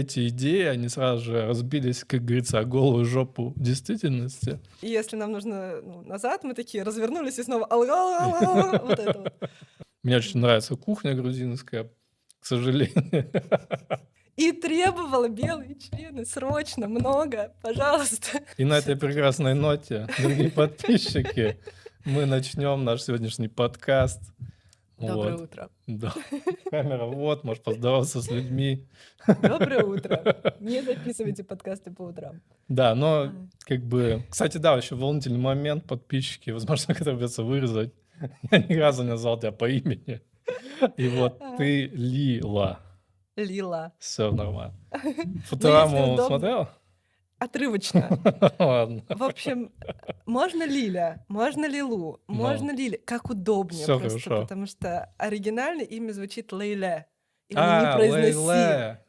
Эти идеи, они сразу же разбились, как говорится, о голую жопу действительности. И если нам нужно, назад, мы такие развернулись и снова алга, вот это вот. Мне очень Вот. нравится кухня грузинская, к сожалению. И требовала белые члены срочно, много, пожалуйста. И на Всё этой таки прекрасной ноте, дорогие подписчики, мы начнем наш сегодняшний подкаст. Доброе Вот. утро. Да. Камера вот, можешь поздороваться с людьми. Доброе утро. Не записывайте подкасты по утрам. Да, но Ай. как бы... Кстати, да, еще волнительный момент, подписчики, возможно, это придется вырезать. Я ни разу не назвал тебя по имени. И вот Ага. ты Лила. Лила. Все нормально. Но если Футураму удобно, смотрел? отрывочно. Ладно. В общем, можно Лиля, можно Лилу, Ну, можно Лиля, как удобнее все просто, хорошо. потому что оригинальное имя звучит Лейле. Именно непроизносим. Лейле.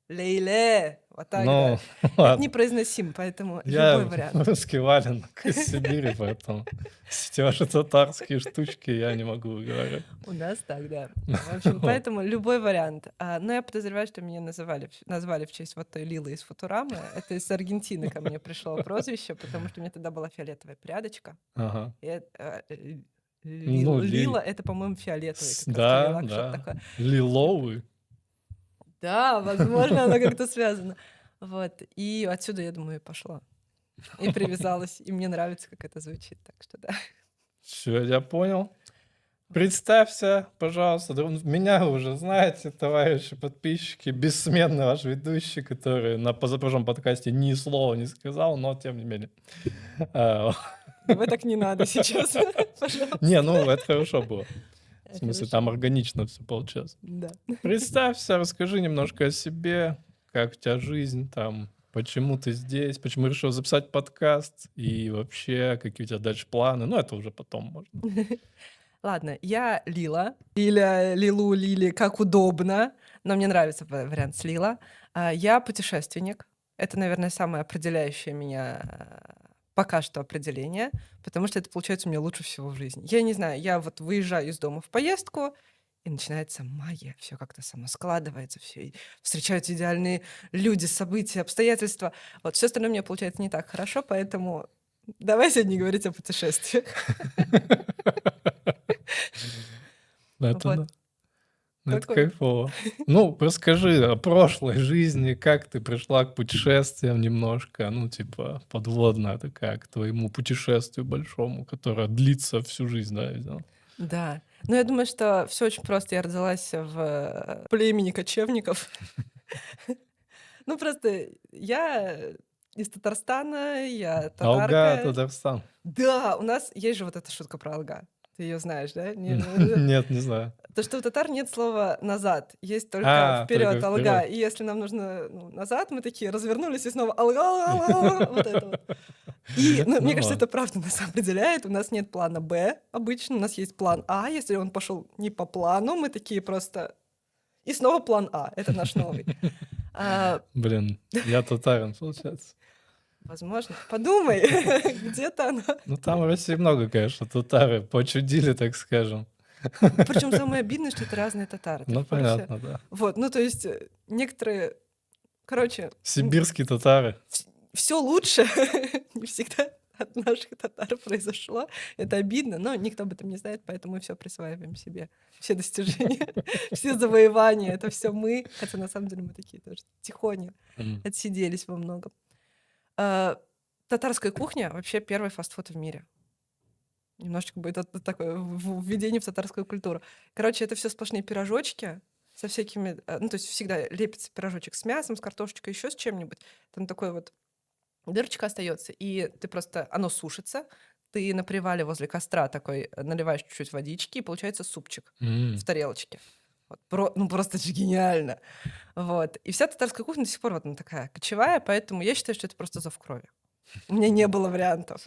Лейле. Вот так, Ну, да. Это ладно. непроизносим, поэтому любой Я вариант. русский валенок из Сибири, поэтому все эти ваши татарские штучки я не могу выговаривать. У нас так, да. В общем, Вот. поэтому любой вариант. Но я подозреваю, что меня назвали в честь вот той Лилы из "Футурамы". Это из Аргентины ко мне пришло прозвище, потому что у меня тогда была фиолетовая прядочка. Ага. И Ну, Лила — это, по-моему, фиолетовый как раз Да, лилак, что-то да. такое. Это Лиловый. да, возможно, оно как-то связано. Вот, и отсюда, я думаю, и пошло. И привязалась, и мне нравится, как это звучит, так что да. Все, я понял. Представься, пожалуйста. Да, меня вы уже знаете, товарищи подписчики, бессменный ваш ведущий, который на позапрошлом подкасте ни слова не сказал, но тем не менее. А, Давай так не надо сейчас, Не, пожалуйста. ну это хорошо было. В смысле, Хорошо, там органично все получилось. да. Представься, расскажи немножко о себе, как у тебя жизнь там, почему ты здесь, почему решил записать подкаст и вообще какие у тебя дальше планы. Ну, это уже потом можно. Ладно, я Лила. Лиля, Лилу, Лили, как удобно, но мне нравится вариант с Лила. Я путешественник. Это, наверное, самое определяющее меня пока что определение, потому что это получается у меня лучше всего в жизни. Я не знаю, я вот выезжаю из дома в поездку, и начинается магия, все как-то само складывается, все встречаются идеальные люди, события, обстоятельства. Вот все остальное у меня получается не так хорошо, поэтому давай сегодня говорить о путешествиях. Это Вот да. Это такой. кайфово. Ну, расскажи о прошлой жизни, как ты пришла к путешествиям немножко, ну, типа, подводная такая, к твоему путешествию большому, которое длится всю жизнь, да, видимо? Да. Ну, я думаю, что все очень просто. Я родилась в племени кочевников. Ну, просто я из Татарстана, я Алга, татарка. Татарстан. Да, у нас есть же вот эта шутка про алга. Ты ее знаешь, да? Нет, не знаю. То, что у татар нет слова "назад", есть только Только вперед алга. вперед. И если нам нужно, назад, мы такие развернулись и снова алга, вот это вот. И, мне Ну кажется, ладно. это правда нас определяет. У нас нет плана "Б" обычно, у нас есть план "А". Если он пошел не по плану, мы такие просто и снова план "А". Это наш новый. А, Блин, я татарин, получается. возможно, подумай, где-то оно. Ну, там в России много, конечно, татары почудили, так скажем. Причем самое обидное, что это разные татары. Ты Ну, в курсе? понятно, да. Вот, то есть, некоторые, короче, Сибирские татары. все лучше не всегда от наших татар произошло. Это обидно, но никто об этом не знает, поэтому мы всё присваиваем себе. Все достижения, все завоевания — это все мы, хотя на самом деле мы такие тоже тихоня М. отсиделись во многом. А, Татарская кухня — вообще первый фастфуд в мире. Немножечко будет такое введение в татарскую культуру. Короче, это все сплошные пирожочки со всякими, то есть всегда лепится пирожочек с мясом, с картошечкой, еще с чем-нибудь. Там такой вот дырочка остается, и ты просто оно сушится. Ты на привале возле костра такой наливаешь чуть-чуть водички, и получается супчик в М. тарелочке. Вот просто же гениально. Вот. И вся татарская кухня до сих пор вот она такая кочевая, поэтому я считаю, что это просто зов крови. У меня не было вариантов.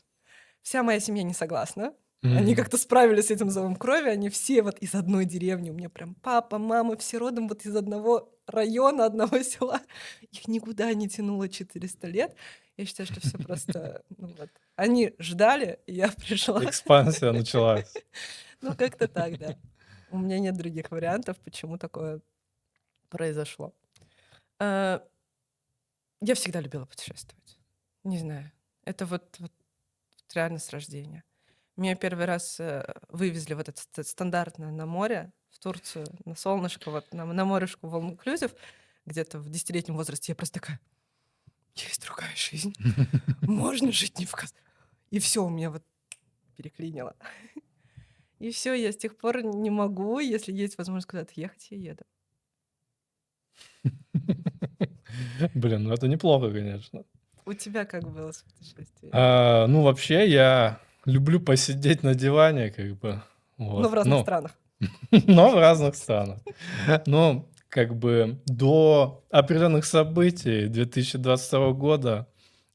Вся моя семья не согласна. Они Мгм. как-то справились с этим зовом крови. Они все вот из одной деревни. У меня прям папа, мама, все родом вот из одного района, одного села. Их никуда не тянуло 400 лет. Я считаю, что все просто, вот. Они ждали, и я пришла. Экспансия началась. Ну, как-то так, да. У меня нет других вариантов, почему такое произошло. Э, Я всегда любила путешествовать. Не знаю. Это вот реально с рождения. Меня первый раз вывезли вот это стандартно на море, в Турцию, на солнышко, вот на морешку в all-inclusive, где-то в 10-летнем возрасте. Я просто такая, есть другая жизнь. Можно жить не в И все у меня вот переклинило. И все, я с тех пор не могу, если есть возможность куда-то ехать, я еду. Блин, ну это неплохо, конечно. У тебя как было с путешествиями? Ну, вообще, я люблю посидеть на диване, как бы. Но в Вот. разных странах. Но в разных странах. Но как бы до определенных событий 2022 года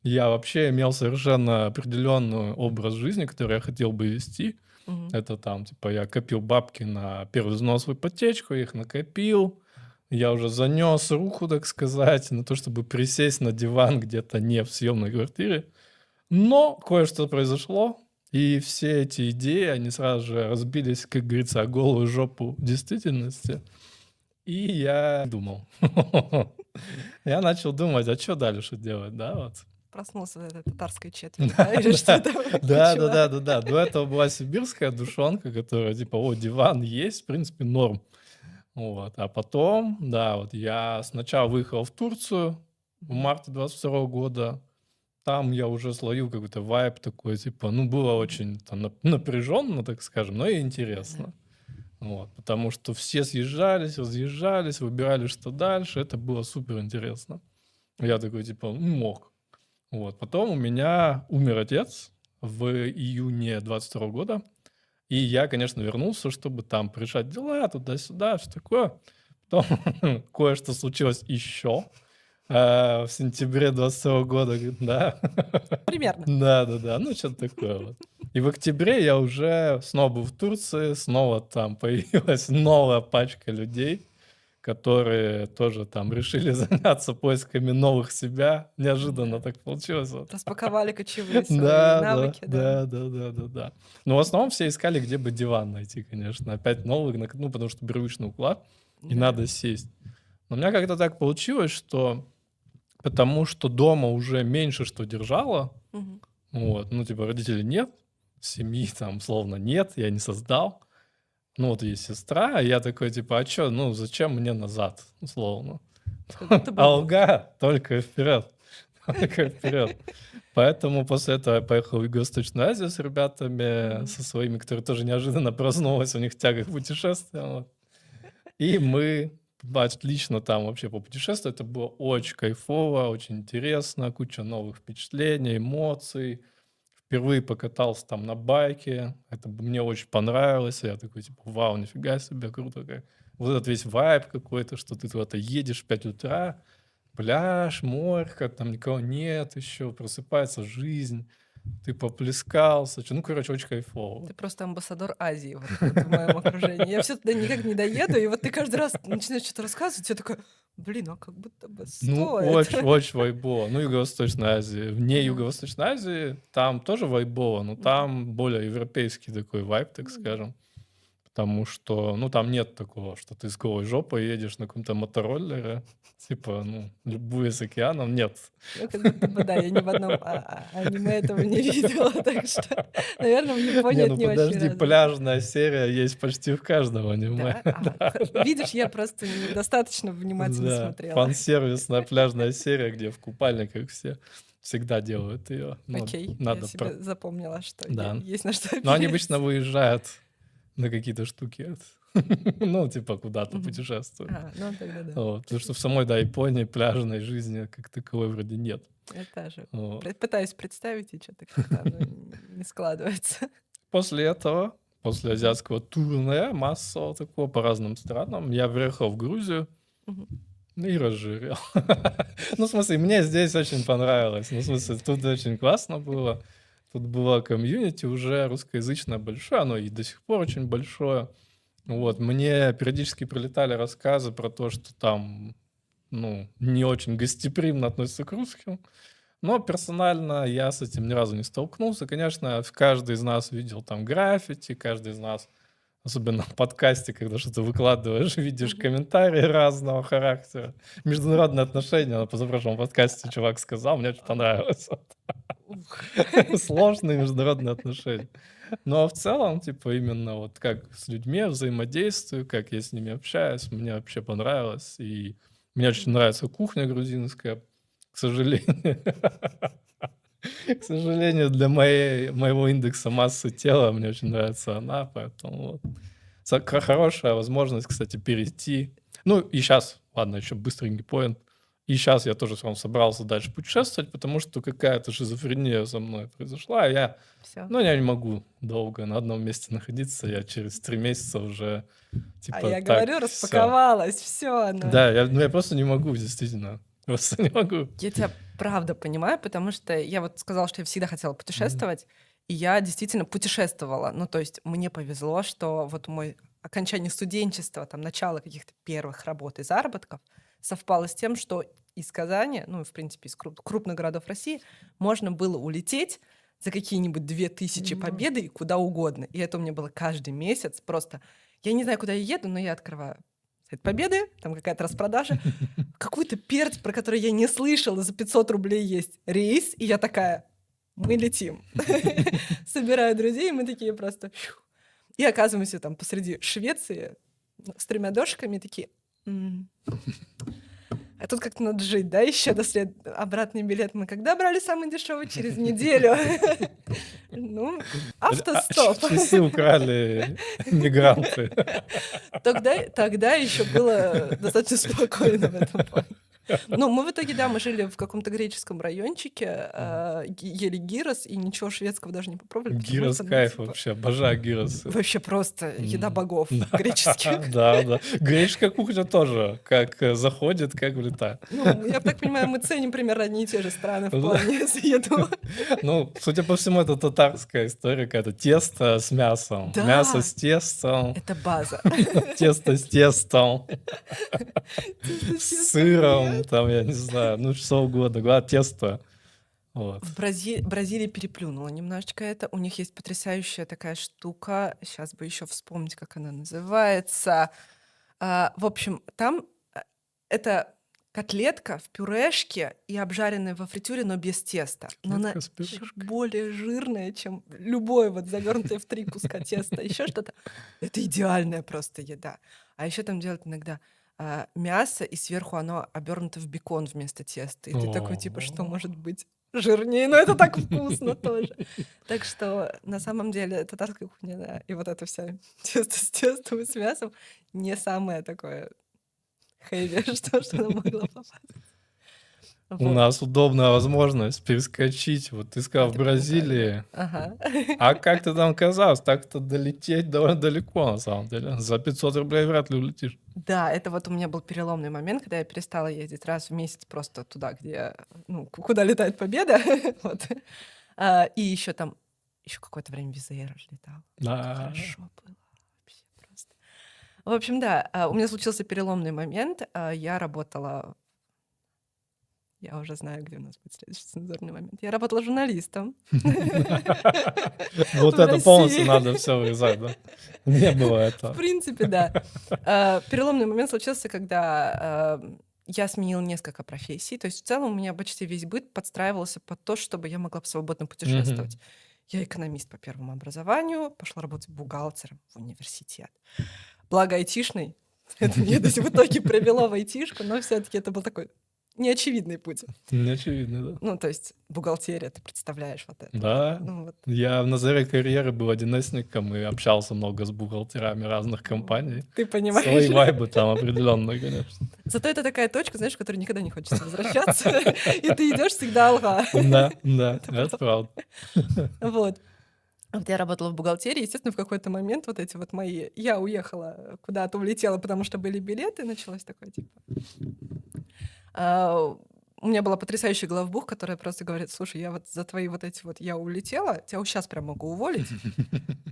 я вообще имел совершенно определенный образ жизни, который я хотел бы вести. Мгм. Это там, типа, я копил бабки на первый взнос в ипотечку, я их накопил. Я уже занес руку, так сказать, на то, чтобы присесть на диван где-то не в съемной квартире. Но кое-что произошло, и все эти идеи, они сразу же разбились, как говорится, о голую жопу действительности. И я думал. Я начал думать, а что дальше делать, да, вот. Проснулся этой татарской четверть, да, или что там Да, почему? да, да, да, да. До этого была сибирская душонка, которая типа, о, диван есть, в принципе, норм. Вот. А потом, да, вот я сначала выехал в Турцию в марте 22 года. Там я уже словил какой-то вайб такой, типа, ну, было очень там напряженно, так скажем, но и интересно. Вот, потому что все съезжались, разъезжались, выбирали, что дальше. Это было супер интересно. Я такой, типа, мог. Вот. Потом у меня умер отец в июне 22 года. И я, конечно, вернулся, чтобы там порешать дела, туда-сюда, все такое. Потом кое-что случилось еще в сентябре 22 года, да. Примерно. Да-да-да, ну что-то такое вот. И в октябре я уже снова был в Турции, снова там появилась новая пачка людей, которые тоже там решили заняться поисками новых себя. Неожиданно так получилось. Вот. Распаковали кочевые свои Да, да, навыки, да. да, да, да, да, да. Но в основном все искали, где бы диван найти, конечно. Опять новый, ну, потому что привычный уклад, и Да. надо сесть. Но у меня как-то так получилось, что потому что дома уже меньше что держало, Мгм. вот, ну, типа, родителей нет, семьи там, словно нет, я не создал. Ну, вот есть сестра, а я такой, типа, а чё, ну, зачем мне назад, условно? Как будто бы нет. Алга, только вперед, только вперед. Поэтому после этого я поехал в Юго-Восточную Азию с ребятами, Мгм. со своими, которые тоже неожиданно проснулась, у них тяга к путешествиям. Вот. И мы отлично там вообще попутешествовали. Это было очень кайфово, очень интересно, куча новых впечатлений, эмоций. Впервые покатался там на байке. Это мне очень понравилось. Я такой, типа, вау, нифига себе, круто как. Вот этот весь вайб какой-то, что ты куда-то едешь в 5 утра, пляж, море, как там никого нет еще, просыпается жизнь, ты поплескался. Ну, короче, очень кайфово. Ты просто амбассадор Азии вот в моем окружении. Я все туда никак не доеду, и вот ты каждый раз начинаешь что-то рассказывать, я такая, блин, а как будто бы Ну, стоит. очень вайбово. Ну, Юго-Восточная Азия. Вне Мгм. Юго-Восточной Азии там тоже вайбово, но Мгм. там более европейский такой вайб, так Ну да. скажем. Потому что, ну, там нет такого, что ты с голой жопой едешь на каком-то мотороллере, типа, ну, любуясь океаном, нет. Ну, как будто бы, да, я ни в одном аниме этого не видела, так что, наверное, в Японии Не, это ну не очень подожди, развито. пляжная серия есть почти в каждом аниме. Да? Видишь, я просто недостаточно внимательно Да, смотрела. фан-сервисная пляжная серия, где в купальниках все всегда делают ее. Ну, Окей, я надо себе запомнила, что Да. есть на что Но они обычно опереться. выезжают на какие-то штуки. Ну, типа куда-то Мгм. путешествуют. Ну тогда да. Вот. Потому что в самой, да, Японии пляжной жизни как таковой вроде нет. Я тоже Вот. пытаюсь представить, и что-то как-то оно не складывается. После этого, после Мгм. азиатского турне массового такого по разным странам, я приехал в Грузию Мгм. и разжирел. Ну, в смысле, мне здесь очень понравилось. Ну, в смысле, тут очень классно было. Тут было комьюнити уже русскоязычное большое, оно и до сих пор очень большое. Вот, мне периодически прилетали рассказы про то, что там, ну, не очень гостеприимно относятся к русским. Но персонально я с этим ни разу не столкнулся. Конечно, каждый из нас видел там граффити, каждый из нас Особенно в подкасте, когда что-то выкладываешь, видишь комментарии разного характера. Международные отношения на позапрошлом подкасте чувак сказал, мне очень понравилось. Ух. Сложные международные отношения. Ну, а в целом, типа, именно вот как с людьми я взаимодействую, как я с ними общаюсь, мне вообще понравилось. И мне очень нравится кухня грузинская. К сожалению, к сожалению, для моего индекса массы тела мне очень нравится она, поэтому вот. Хорошая возможность, кстати, перейти. Ну, и сейчас, ладно, еще быстренький поинт. И сейчас я тоже сам собрался дальше путешествовать, потому что какая-то шизофрения со мной произошла. Все. Ну, я не могу долго на одном месте находиться. Я через 3 месяца уже, А типа, я так, говорю, все. распаковалась, все оно. Да, я просто не могу, действительно. Просто не могу. Я тебя правда понимаю, потому что я вот сказала, что я всегда хотела Мгм. путешествовать, и я действительно путешествовала. Ну, то есть мне повезло, что вот мой окончание студенчества, там, начало каких-то первых работ и заработков совпало с тем, что из Казани, ну, и, в принципе, из крупных городов России, можно было улететь за какие-нибудь 2000 Ну, победы и куда угодно. И это у меня было каждый месяц. Просто я не знаю, куда я еду, но я открываю сайт Победы, там какая-то распродажа, какой-то перц, про который я не слышала, за 500 рублей есть рейс, и я такая, мы летим. Собираю друзей, и мы такие просто... И оказываемся там посреди Швеции с 3 дошками, и такие... «М, А тут как-то надо жить, да, еще обратный билет мы когда брали самый дешевый? Через неделю. Ну, автостоп. Часы украли мигранты. Тогда еще было достаточно спокойно в этом плане. Ну, мы в итоге, да, мы жили в каком-то греческом райончике, ели гирос, и ничего шведского даже не попробовали, потому Гирос что, ну, кайф типа, вообще, обожаю гиросы. вообще просто еда богов Да, греческих. да, да. Греческая кухня тоже как заходит, как влетает. Ну, я так понимаю, мы ценим примерно одни и те же страны в плане с еду. Ну, судя по всему, это татарская история какая-то. Тесто с мясом. Мясо Да, с тестом. это база. Тесто с тестом. Тесто с С тестом сыром, нет. там, я не знаю, ну, что угодно. Главное, тесто. Вот. В Бразилии переплюнула немножечко это. У них есть потрясающая такая штука. Сейчас бы еще вспомнить, как она называется. В общем, там это котлетка в пюрешке и обжаренная во фритюре, но без теста. Но она Котлетка с еще пюрешкой. более жирная, чем любое вот завернутое в 3 куска теста. Еще что-то. Это идеальная просто еда. А еще там делают иногда мясо, и сверху оно обернуто в бекон вместо теста. И ты такой, типа, что О. может быть жирнее? Но это так вкусно тоже. Так что на самом деле татарская кухня, да, и вот это вся тесто с тестом и с мясом не самое такое хэви, что нам могло попасть. У Вот. нас удобная возможность перескочить. Вот ты сказал в Это прям идеально. Бразилии. Ага. А как ты там оказалось? Так-то долететь довольно далеко, на самом деле. За 500 рублей вряд ли улетишь. Да, это вот у меня был переломный момент, когда я перестала ездить раз в месяц просто туда, где, ну, куда летает Победа. Вот. И еще там еще какое-то время Wizz Air летал. Да. Хорошо было. Вообще просто. В общем, да, у меня случился переломный момент. Я работала... Я уже знаю, где у нас будет следующий цензурный момент. Я работала журналистом. Вот В это полностью России. надо все вырезать, да? Не было В этого. принципе, да. Переломный момент случился, когда я сменила несколько профессий. То есть в целом у меня почти весь быт подстраивался под то, чтобы я могла свободно путешествовать. Я экономист по первому образованию, пошла работать бухгалтером в университет. Благо айтишный. Это меня в итоге привело в айтишку, но все-таки это был такой неочевидный путь. Не очевидно, да. Ну, то есть бухгалтерия, ты представляешь вот это. Да. Ну, вот. Я на заре карьеры был 1С-ником и общался много с бухгалтерами разных компаний. Ты Свои понимаешь. вайбы там определенные, конечно. Зато это такая точка, знаешь, в которой никогда не хочется возвращаться. И ты идешь всегда алга. Да, да, это правда. Вот. Вот я работала в бухгалтерии, естественно, в какой-то момент вот эти вот мои... Я уехала куда-то, улетела, потому что были билеты, началось такое, типа... У меня была потрясающая главбух, которая просто говорит: слушай, я вот за твои вот эти вот... Я улетела, тебя сейчас прям могу уволить,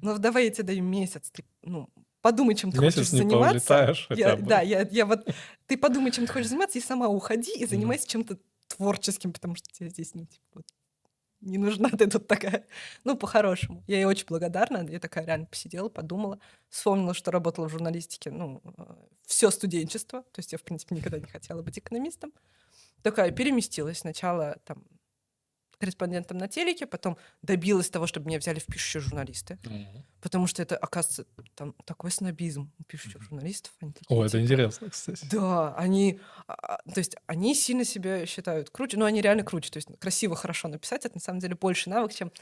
но давай я тебе даю месяц, ты, ну, подумай, чем ты хочешь Месяц не заниматься. поулетаешь хотя бы. Да, я вот... Ты подумай, чем ты хочешь заниматься, и сама уходи, и занимайся чем-то творческим, потому что тебе здесь, ну, типа, вот, не нужна ты тут такая. Ну, по-хорошему. Я ей очень благодарна. Я такая реально посидела, подумала, вспомнила, что работала в журналистике, ну, все студенчество. То есть я, в принципе, никогда не хотела быть экономистом. Такая переместилась сначала там корреспондентом на телеке, потом добилась того, чтобы меня взяли в пишущие журналисты. Потому что это, оказывается, там такой снобизм у пишущих журналистов. Они такие, О, это типа, интересно, кстати. да, они, то есть они сильно себя считают круче, но они реально круче. То есть красиво, хорошо написать, это на самом деле больше навык, чем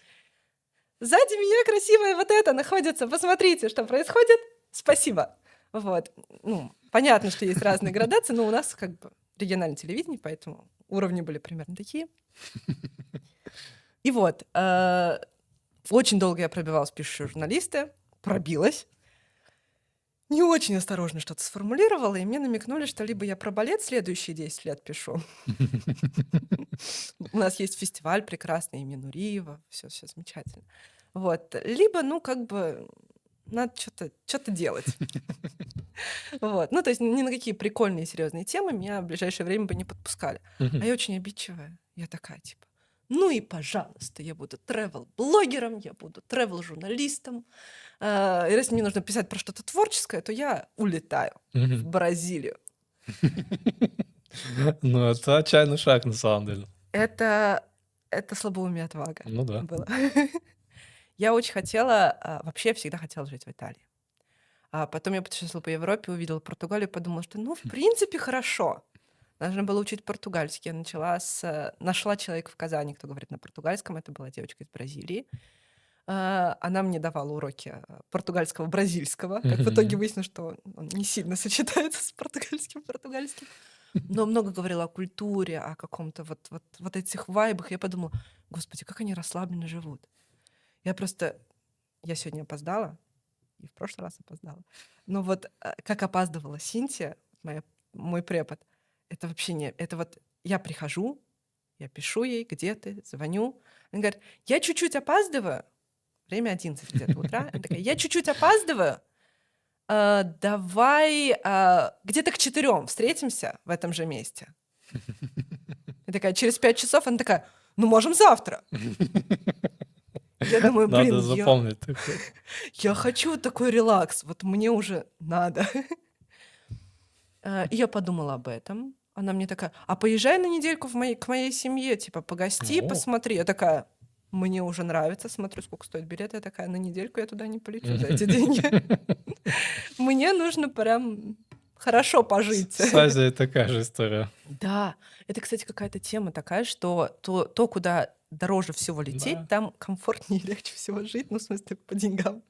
«Сзади меня красивая вот это находится, посмотрите, что происходит, спасибо». Вот. Ну, понятно, что есть разные градации, но у нас как бы региональное телевидение, поэтому уровни были примерно такие. И вот, очень долго я пробивалась в пишущие журналисты, пробилась, не очень осторожно что-то сформулировала, и мне намекнули, что либо я про балет следующие 10 лет пишу. У нас есть фестиваль прекрасный имени Нуриева, все замечательно. Вот. Либо, ну, как бы, надо что-то делать. Вот. Ну, то есть ни на какие прикольные серьезные темы меня в ближайшее время бы не подпускали. А я очень обидчивая. Я такая, типа, ну и пожалуйста, я буду тревел-блогером, я буду тревел-журналистом. И если мне нужно писать про что-то творческое, то я улетаю в Бразилию. Ну, это отчаянный шаг, на самом деле. Это слабоумие и отвага Ну да. было. Я очень хотела, вообще всегда хотела жить в Италии. А потом я путешествовала по Европе, увидела Португалию, подумала, что, ну, в принципе, хорошо. Нужно было учить португальский. Я нашла человека в Казани, кто говорит на португальском. Это была девочка из Бразилии. Она мне давала уроки португальского, бразильского. Как в итоге выяснилось, что он не сильно сочетается с португальским. Но много говорила о культуре, о каком-то вот этих вайбах. Я подумала, господи, как они расслабленно живут. Я сегодня опоздала, и в прошлый раз опоздала. Но вот как опаздывала Синтия, мой препод, это вообще не... Это вот я прихожу, я пишу ей, где ты, звоню. Она говорит, я чуть-чуть опаздываю. Время 11 где-то утра. Она такая, я чуть-чуть опаздываю. Давай где-то к 4 встретимся в этом же месте. Я такая, через 5 часов. Она такая, ну, можем завтра. Я думаю, блин, Надо запомнить такое. я хочу такой релакс. Вот мне уже надо. И я подумала об этом. Она мне такая, а поезжай на недельку к моей семье, типа, погости, О. посмотри. Я такая, мне уже нравится, смотрю, сколько стоит билет. Я такая, на недельку я туда не полечу за эти деньги. Мне нужно прям хорошо пожить. С Азией такая же история. Да, это, кстати, какая-то тема такая, что то, куда дороже всего лететь, Да. там комфортнее и легче всего жить, ну, в смысле, по деньгам.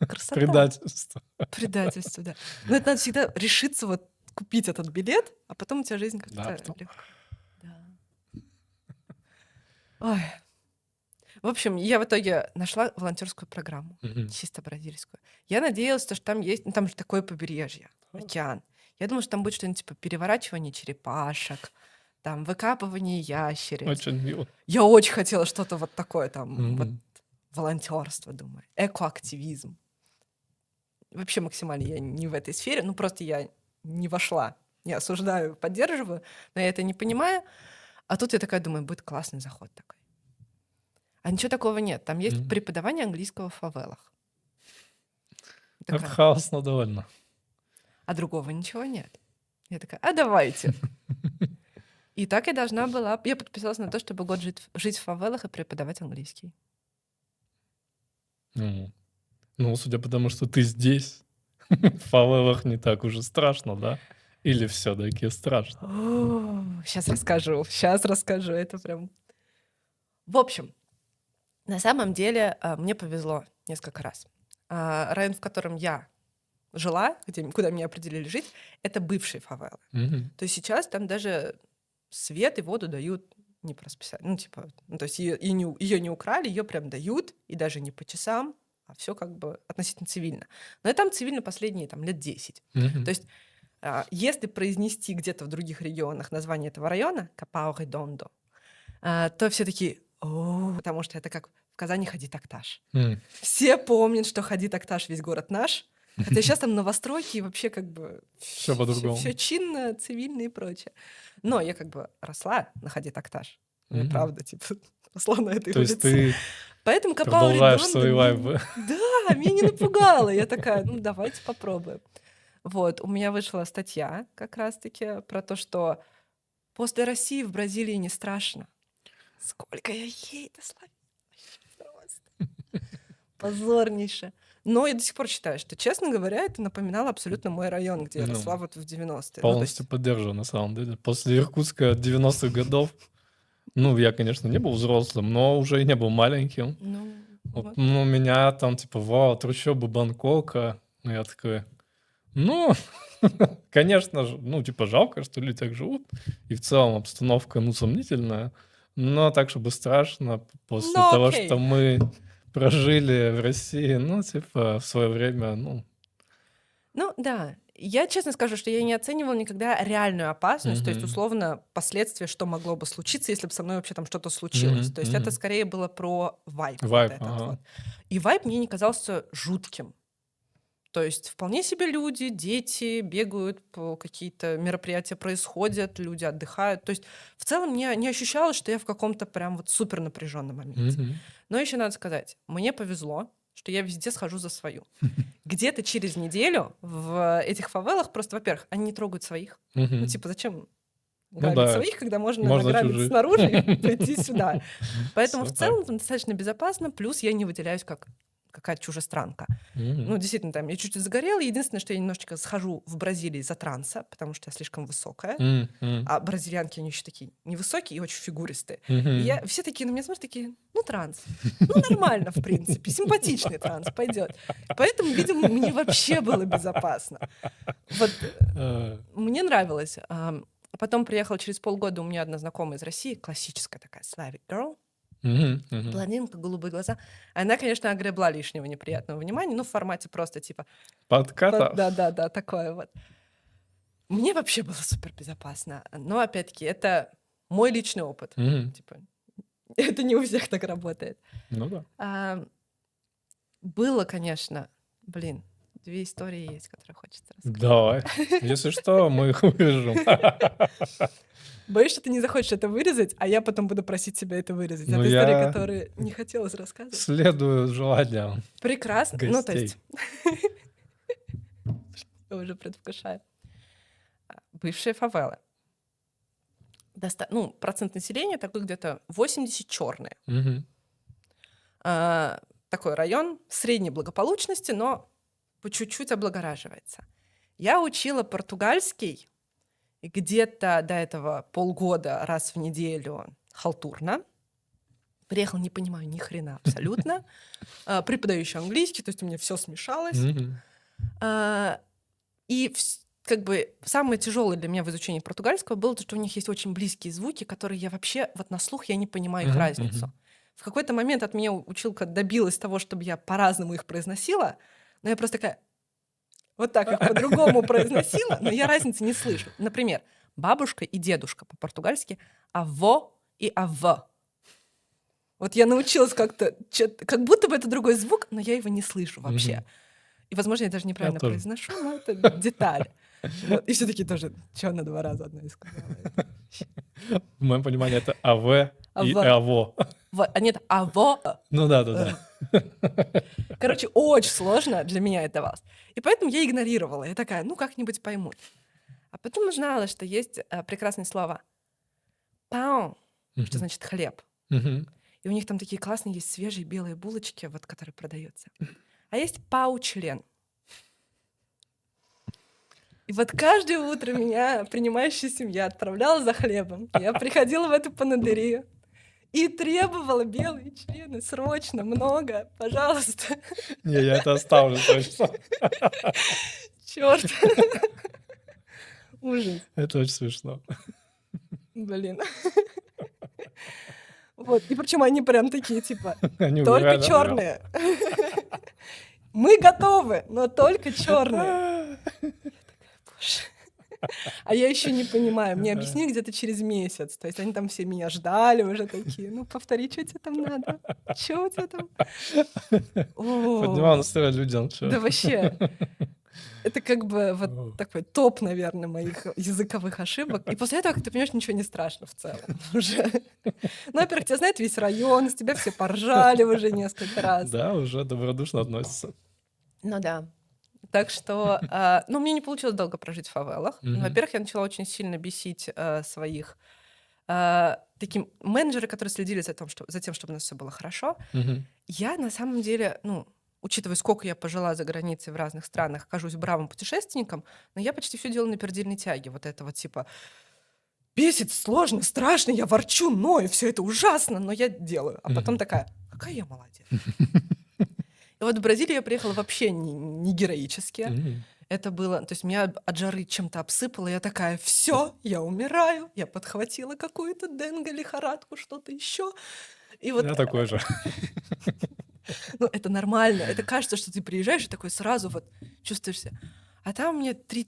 Красота. Предательство. Предательство, да. Но это надо всегда решиться вот купить этот билет, а потом у тебя жизнь Да, как-то потом. легко. Да. Ой. В общем, я в итоге нашла волонтерскую программу, чисто бразильскую. Я надеялась, что там есть, ну, там же такое побережье, океан. Я думала, что там будет что-нибудь типа переворачивание черепашек, там выкапывание ящериц. Очень мило. Я очень хотела что-то вот такое там, вот Мгм. волонтерство, думаю, экоактивизм. Вообще максимально я не в этой сфере, ну просто я не вошла. Не осуждаю, поддерживаю, но я это не понимаю. А тут я такая думаю, будет классный заход такой. А ничего такого нет. Там есть преподавание английского в фавелах. Это Такая, хаосно довольно. а другого ничего нет. Я такая, а давайте. И так я должна была... Я подписалась на то, чтобы год жить в фавелах и преподавать английский. Ну, судя по тому, что ты здесь, в фавелах не так уже страшно, да? Или все-таки страшно? Сейчас расскажу. Это прям... В общем, на самом деле мне повезло несколько раз. Район, в котором я жила, куда меня определили жить, это бывшие фавелы. То есть сейчас там даже свет и воду дают не по расписанию. Ну, типа, ну, то есть ее не украли, ее прям дают, и даже не по часам, а все как бы относительно цивильно. Но и там цивильно последние там, лет 10. То есть если произнести где-то в других регионах название этого района, Капау-Редондо, то все такие, потому что это как в Казани Хади-Такташ. Все помнят, что Хади-Такташ весь город наш, хотя сейчас там новостройки и вообще как бы Всё по-другому. все чинно, цивильно и прочее. Но я как бы росла на Хади-Такташ. Ну и Мгм. правда, типа, росла на этой То есть улице. ты Поэтому копала продолжаешь редонду, свои меня вайбы. да, меня не напугало. Я такая: "Ну, давайте попробуем". Вот, у меня вышла статья как раз-таки про то, что после России в Бразилии не страшно. Сколько я хейта словила, вообще просто позорнейше. Но я до сих пор считаю, что, честно говоря, это напоминало абсолютно мой район, где я росла Ну, вот в 90-е. Ну, то полностью есть, поддерживаю, на самом деле. После Иркутска 90-х годов, ну, я, конечно, не был взрослым, но уже и не был маленьким. ну, Вот, вот. ну, меня там, типа, вау, трущобы Бангкока. Ну, я такой, ну, конечно же, ну, типа, жалко, что люди так живут. И в целом обстановка, ну, сомнительная. Но так, чтобы страшно после Ну, того, что окей. мы прожили в России, ну, типа, в свое время, ну, Ну да, я честно скажу, что я не оценивала никогда реальную опасность, то есть мгм, условно последствия, что могло бы случиться, если бы со мной вообще там что-то случилось. мгм, То есть это мгм. скорее было про вайб вот Вайб, этот ага. вот. И вайб мне не казался жутким. То есть вполне себе люди, дети бегают, какие-то мероприятия происходят, люди отдыхают. То есть в целом не ощущалось, что я в каком-то прям вот супер напряженном моменте. Мгм. Но еще надо сказать, мне повезло, что я везде схожу за свою. Где-то через неделю в этих фавелах просто, во-первых, они не трогают своих. Ну, Мгм. типа, зачем Ну грабить да, своих, когда можно можно награбить чужих. снаружи и прийти сюда? Поэтому в Всё так. целом там достаточно безопасно, плюс я не выделяюсь как какая-то чужестранка. Мгм. Ну, действительно, там я чуть загорела. Единственное, что я немножечко схожу в Бразилии за транса, потому что я слишком высокая. Мгм. А бразильянки, они еще такие невысокие и очень фигуристые. И Мгм. все такие на меня смотрят, такие, ну, транс. Ну, нормально, в принципе, симпатичный транс, пойдет. Поэтому, видимо, мне вообще было безопасно. Вот Э, мне нравилось. А потом приехала через полгода, у меня одна знакомая из России, классическая такая Slavic girl, мгм. блондинка, голубые глаза. Она, конечно, огребла лишнего неприятного внимания, ну, в формате просто типа, Подкатов. да-да-да, такое вот. Мне вообще было супер безопасно. Но, опять-таки, это мой личный опыт. Мгм. Типа, это не у всех так работает. Ну да. А, было, конечно, блин, 2 истории есть, которые хочется рассказать. Давай. Если что, мы их вырежем. Боюсь, что ты не захочешь это вырезать, а я потом буду просить тебя это вырезать. Ну, Это история, я которую не хотелось рассказывать. следую желаниям Прекрасно. Ну, то гостей. есть, я уже предвкушаю. Бывшие фавелы. Ну, процент населения такой где-то 80 черные. Мгм. Такой район средней благополучности, но по чуть-чуть облагораживается. Я учила португальский где-то до этого полгода раз в неделю халтурно. Приехала, не понимаю ни хрена абсолютно. Преподаю английский, то есть у меня все смешалось. Мгм. А, И как бы самое тяжелое для меня в изучении португальского было то, что у них есть очень близкие звуки, которые я вообще вот на слух я не понимаю их Мгм. разницу. Мгм. В какой-то момент от меня училка добилась того, чтобы я по-разному их произносила, но я просто такая вот так их по-другому произносила, но я разницы не слышу. Например, бабушка и дедушка по-португальски «аво» и «ав». Вот я научилась как-то, как будто бы это другой звук, но я его не слышу вообще. Мгм. И, возможно, я даже Я неправильно тоже. произношу, но это деталь. Вот. И все таки тоже, чё она 2 раза одно и сказала? Это В моем понимании это АВ и «ав». АВО. А нет, «аво». Ну да-да-да. Короче, очень сложно для меня это давалось. И поэтому я игнорировала. Я такая: "Ну, как-нибудь поймут". А потом узнала, что есть, прекрасное слово «pão», что Мгм. значит хлеб. Мгм. И у них там такие классные есть свежие белые булочки, вот которые продаются. А есть «пау-член». И вот каждое утро меня принимающая семья отправляла за хлебом. Я приходила в эту панадерию и требовала белые члены срочно, много, пожалуйста. Не, я это оставлю точно. Черт, ужас, Это очень смешно. блин. Вот. И причем они прям такие, типа, Они только умирали от голода. черные. Мы готовы, но только черные. Боже. А я еще не понимаю. Мне объяснили где-то через месяц. То есть они там все меня ждали уже такие. Ну, повтори, что тебе там надо? Что у тебя там? Поднимал О, настроение людям, чё. да вообще. Это как бы вот О. такой топ, наверное, моих языковых ошибок. И после этого, как ты понимаешь, ничего не страшно в целом уже. Ну, во-первых, тебя знает весь район, с тебя все поржали уже несколько раз. Да, уже добродушно относятся. Ну да. Так что, ну, мне не получилось долго прожить в фавелах. Мгм. Во-первых, я начала очень сильно бесить своих таким менеджеры, которые следили за тем, чтобы у нас все было хорошо. Мгм. Я на самом деле, ну, учитывая, сколько я пожила за границей в разных странах, кажусь бравым путешественником, но я почти все делаю на пердельной тяге. Вот это вот типа бесит, сложно, страшно, я ворчу, ною, все это ужасно, но я делаю. А потом Мгм. такая, какая я молодец. И вот в Бразилию я приехала вообще не героически. Мгм. Это было, то есть меня от жары чем-то обсыпало, я такая, все, я умираю, я подхватила какую-то денго, лихорадку, что-то еще. И вот, Я такой же. ну, это нормально, это кажется, что ты приезжаешь и такой сразу вот чувствуешься. А там мне три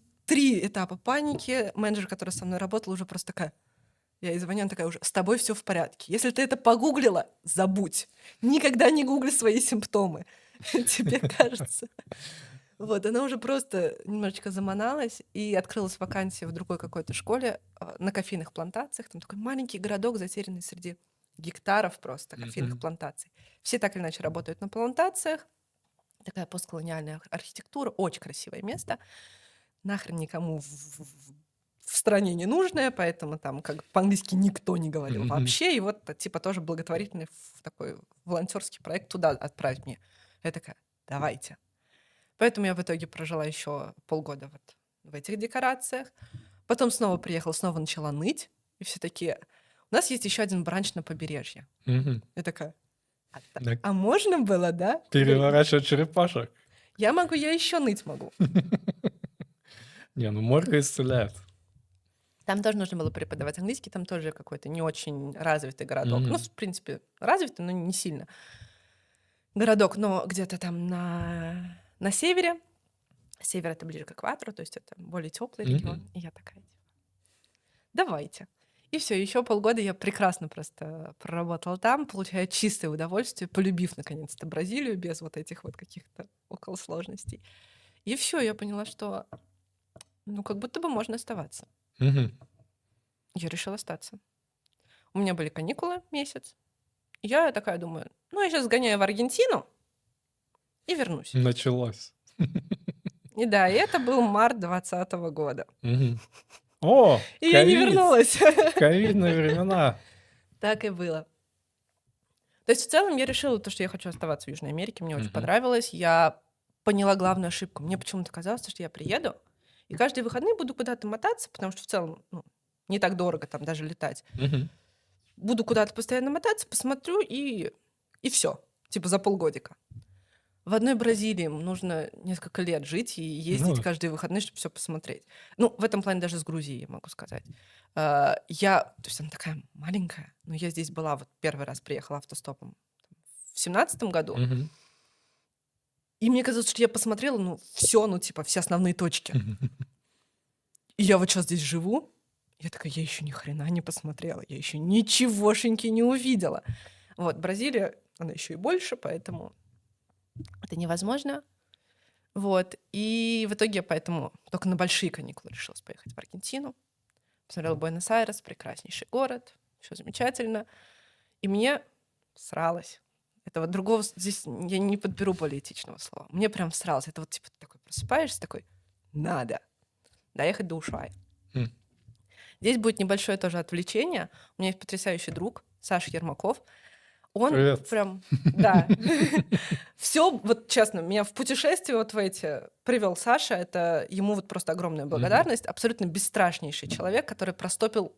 этапа паники, менеджер, который со мной работал, уже просто такая, я ей звоню, она такая уже, с тобой все в порядке. Если ты это погуглила, забудь. Никогда не гугли свои симптомы. Тебе кажется. Вот, она уже просто немножечко заманалась, и открылась вакансия в другой какой-то школе на кофейных плантациях. Там такой маленький городок, затерянный среди гектаров просто кофейных Мгм. плантаций. Все так или иначе работают на плантациях. Такая постколониальная архитектура, очень красивое место. Нахрен никому в стране не нужное, поэтому там как по-английски никто не говорил Мгм. вообще. И вот типа тоже благотворительный такой волонтерский проект туда отправить мне. Я такая, давайте. Поэтому я в итоге прожила еще полгода вот в этих декорациях. Потом снова приехала, снова начала ныть. И все такие, у нас есть еще один бранч на побережье. Мгм. Я такая, Да. а можно было, да? Я говорю, Переворачивать черепашек. я могу, я еще ныть могу. Не, ну море исцеляет. Там тоже нужно было преподавать английский, там тоже какой-то не очень развитый городок. Ну, Мгм. в принципе, развитый, но не сильно. Городок, но где-то там на севере. Север — это ближе к экватору, то есть это более теплый регион. Мгм. И я такая, типа, давайте. И все, еще полгода я прекрасно просто проработала там, получая чистое удовольствие, полюбив наконец-то Бразилию без вот этих вот каких-то околосложностей. И все, я поняла, что ну как будто бы можно оставаться. Мгм. Я решила остаться. У меня были каникулы месяц. Я такая думаю, ну я сейчас сгоняю в Аргентину и вернусь. Началось. И да, и это был март 2020 года. Мгм. О, И я не ковид! вернулась. Ковидные времена. Так и было. То есть в целом я решила то, что я хочу оставаться в Южной Америке, мне очень Мгм. понравилось. Я поняла главную ошибку. Мне почему-то казалось, что я приеду и каждые выходные буду куда-то мотаться, потому что в целом ну, не так дорого там даже летать. Мгм. Буду куда-то постоянно мотаться, посмотрю и все. Типа за полгодика. В одной Бразилии нужно несколько лет жить и ездить Ну, каждые выходные, чтобы все посмотреть. Ну, в этом плане даже с Грузией, я могу сказать. То есть она такая маленькая, но я здесь была, вот первый раз приехала автостопом в 17-м году, мгм. и мне казалось, что я посмотрела, ну, все, ну, типа, все основные точки. И я вот сейчас здесь живу, я такая, я еще ни хрена не посмотрела, я еще ничегошеньки не увидела. Вот, Бразилия, она еще и больше, поэтому это невозможно. Вот. И в итоге я поэтому только на большие каникулы решилась поехать в Аргентину. Посмотрела Буэнос-Айрес, прекраснейший город, все замечательно. И мне сралось. Это вот другого здесь я не подберу более этичного слова. Мне прям сралось. Это вот типа ты такой просыпаешься, такой, надо доехать до Ушуая. М. Здесь будет небольшое тоже отвлечение. У меня есть потрясающий друг Саша Ермаков. Он Привет. прям, да, все, вот честно, меня в путешествие вот в эти привел Саша. Это ему вот просто огромная Мгм. благодарность. Абсолютно бесстрашнейший человек, который простопил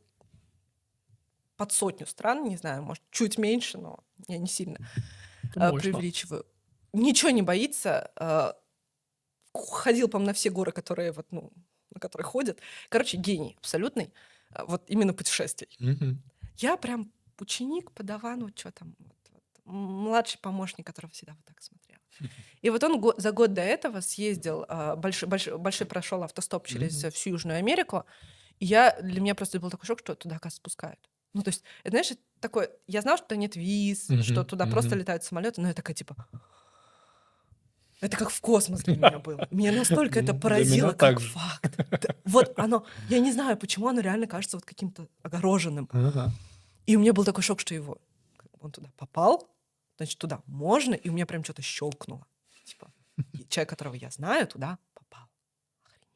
под 100 стран, не знаю, может, чуть меньше, но я не сильно Это мощно. преувеличиваю. Ничего не боится. Ходил, по-моему, на все горы, которые вот, ну, на которые ходят. Короче, гений абсолютный. Вот именно путешествий. Мгм. Я прям ученик, подаван, вот что там, вот, младший помощник, которого всегда вот так смотрела. И вот он за год до этого съездил, большой прошел автостоп через Мгм. всю Южную Америку. И для меня просто был такой шок, что туда, оказывается, спускают. Ну, то есть, это, знаешь, это такое, я знала, что туда нет виз, что Мгм. туда просто Мгм. летают самолеты, но я такая, типа, Это как в космос для меня было. Меня настолько это Для поразило, меня как так же. факт. Вот оно, я не знаю, почему оно реально кажется вот каким-то огороженным. Ага. И у меня был такой шок, что он туда попал, значит, туда можно, и у меня прям что-то щелкнуло. Типа, человек, которого я знаю, туда попал. Охренеть.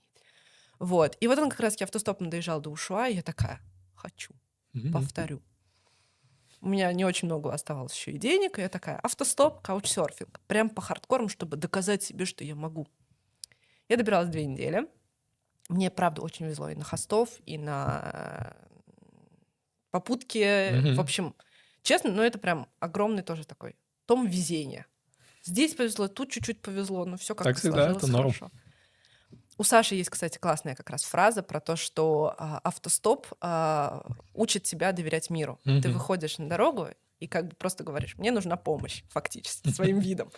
Вот. И вот он как раз автостопом доезжал до Ушуа, и я такая, хочу, повторю. У меня не очень много оставалось еще и денег, и я такая, автостоп, каучсерфинг. Прям по хардкорам, чтобы доказать себе, что я могу. Я добиралась 2 недели. Мне, правда, очень везло и на хостов, и на попутки. В общем, честно, это прям огромный тоже такой том везения. Здесь повезло, тут чуть-чуть повезло, но все Так как-то всегда, сложилось это норм. хорошо. У Саши есть, кстати, классная как раз фраза про то, что автостоп учит тебя доверять миру. Ты выходишь на дорогу и как бы просто говоришь, мне нужна помощь, фактически, своим видом.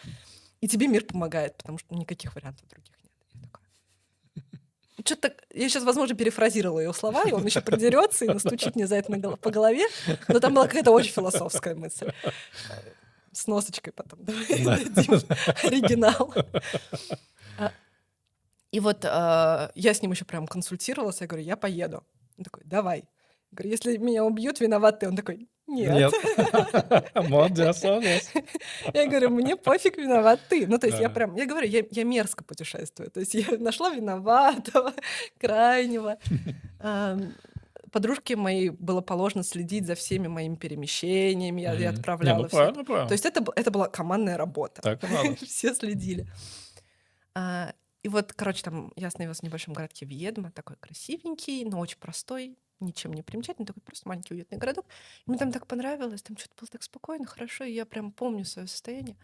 И тебе мир помогает, потому что никаких вариантов других нет. Я такая... Что-то я сейчас, возможно, перефразировала ее слова, и он еще придерется и настучит мне за это по голове, но там была какая-то очень философская мысль. С носочкой потом дадим оригинал. И вот я с ним еще прям консультировалась, я говорю, я поеду. Он такой, давай. Я говорю, если меня убьют, виноват ты. Он такой, нет. Молодец, молодец. Я говорю, мне пофиг, виноват ты. Ну, то есть я говорю, я мерзко путешествую. То есть я нашла виноватого, крайнего. Подружке моей было положено следить за всеми моими перемещениями, я отправляла все. Правильно. То есть это была командная работа. Так и надо. Все следили. И вот, короче, там я остановилась в небольшом городке Вьедма, такой красивенький, но очень простой, ничем не примечательный, такой просто маленький уютный городок. И мне там так понравилось, там что-то было так спокойно, хорошо, и я прям помню свое состояние.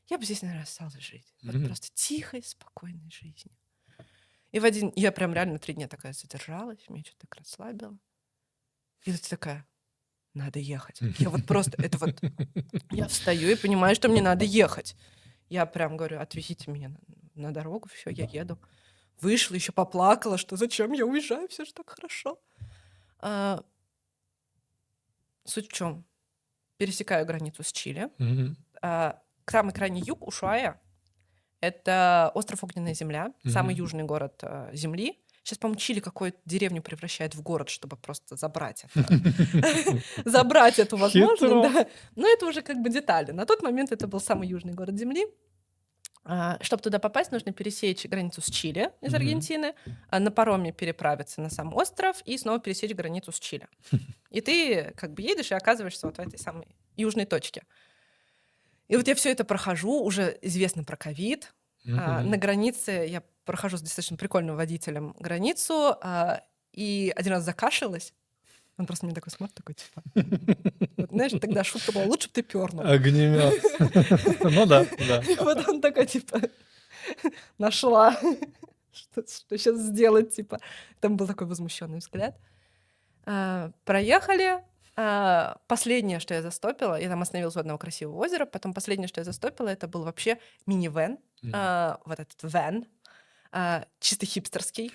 Я бы здесь, наверное, осталась жить. Вот просто тихой, спокойной жизнью. И я прям реально 3 дня такая задержалась, меня что-то так расслабило. И вот такая, надо ехать. Я вот просто, это вот, я встаю и понимаю, что мне надо ехать. Я прям говорю, отвезите меня на дорогу, все, я еду. Вышла, еще поплакала, что зачем я уезжаю, все же так хорошо. Суть в чем? Пересекаю границу с Чили. Самый крайний юг Ушуая — это остров Огненная земля, самый южный город Земли. Сейчас, по-моему, Чили какую-то деревню превращает в город, чтобы просто забрать эту возможность. Но это уже как бы детали. На тот момент это был самый южный город Земли. Чтобы туда попасть, нужно пересечь границу с Чили из Аргентины, на пароме переправиться на сам остров и снова пересечь границу с Чили. И ты как бы едешь и оказываешься вот в этой самой южной точке. И вот я все это прохожу, уже известно про ковид. На границе я прохожу с достаточно прикольным водителем границу, и один раз закашлялась. Он просто мне такой смотрит, такой, типа... Вот, знаешь, тогда шутка была, лучше бы ты пернул. Огнемет. Ну да. И вот он такой, типа, нашла, что сейчас сделать, типа. Там был такой возмущенный взгляд. Проехали. Последнее, что я застопила, я там остановилась у одного красивого озера, потом последнее, что я застопила, это был вообще мини-вэн, вот этот вэн, чисто хипстерский.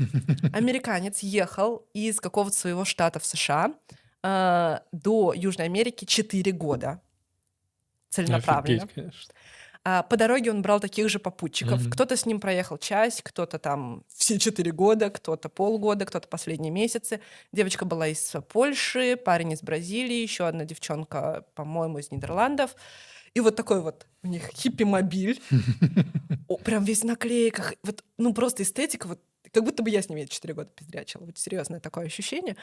Американец ехал из какого-то своего штата в США до Южной Америки 4 года. Целенаправленно. Офигеть, конечно. По дороге он брал таких же попутчиков. Кто-то с ним проехал часть, кто-то там все 4 года, кто-то полгода, кто-то последние месяцы. Девочка была из Польши, парень из Бразилии, еще одна девчонка, по-моему, из Нидерландов. И вот такой вот у них хиппи-мобиль. Прям весь в наклейках. Вот, ну, просто эстетика. Вот, как будто бы я с ними 4 года пиздрячила. Вот серьезное такое ощущение.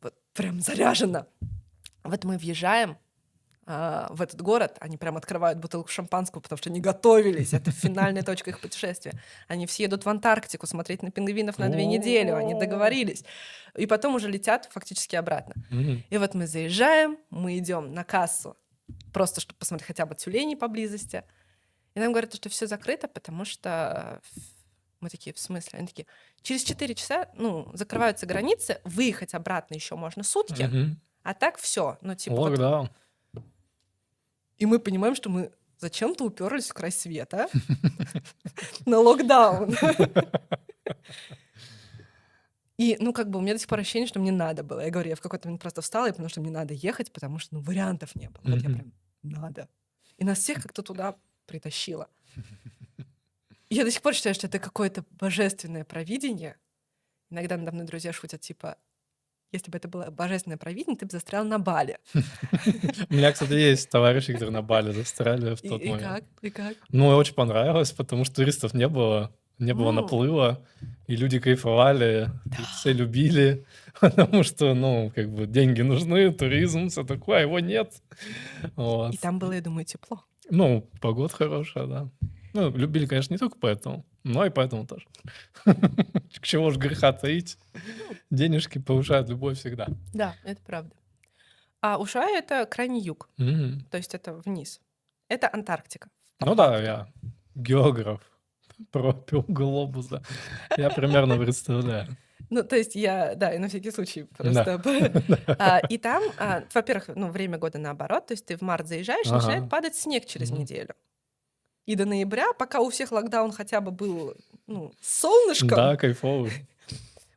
Вот прям заряжено. Вот мы въезжаем в этот город, они прям открывают бутылку шампанского, потому что они готовились. Это финальная точка их путешествия. Они все едут в Антарктику смотреть на пингвинов на 2 недели. Они договорились. И потом уже летят фактически обратно. И вот мы заезжаем, мы идем на кассу, просто чтобы посмотреть хотя бы тюленей поблизости. И нам говорят, что все закрыто, потому что... Мы такие, в смысле? Они такие, через 4 часа, закрываются границы, выехать обратно еще можно сутки, а так все. Ну, типа... Локдаун. И мы понимаем, что мы зачем-то уперлись в край света на локдаун. И, как бы у меня до сих пор ощущение, что мне надо было. Я говорю, я в какой-то момент просто встала, потому что мне надо ехать, потому что, вариантов не было. Вот я прям надо. И нас всех как-то туда притащило. Я до сих пор считаю, что это какое-то божественное провидение. Иногда надо мной друзья шутят, типа, если бы это было божественное провидение, ты бы застрял на Бали. У меня, кстати, есть товарищи, которые на Бали застряли в тот И момент. как? И как? Ну, очень понравилось, потому что туристов не было наплыва, и люди кайфовали, и все любили, потому что, ну, как бы деньги нужны, туризм, все такое, а его нет. Вот. И там было, я думаю, тепло. Ну, погода хорошая, да. Ну, любили, конечно, не только поэтому, но и поэтому тоже. К чему ж греха таить? Денежки повышают любовь всегда. Да, это правда. А Ушай — это крайний юг, Мгм. то есть это вниз. Это Антарктика. по Ну да, факту. я географ, пропил глобуса. Я примерно представляю. Ну, то есть я, да, и на всякий случай Да. просто... И там, во-первых, ну, время года наоборот, то есть ты в март заезжаешь, Ага. начинает падать снег через Мгм. неделю. И до ноября, пока у всех локдаун хотя бы был, ну, с солнышком, Да, кайфовый.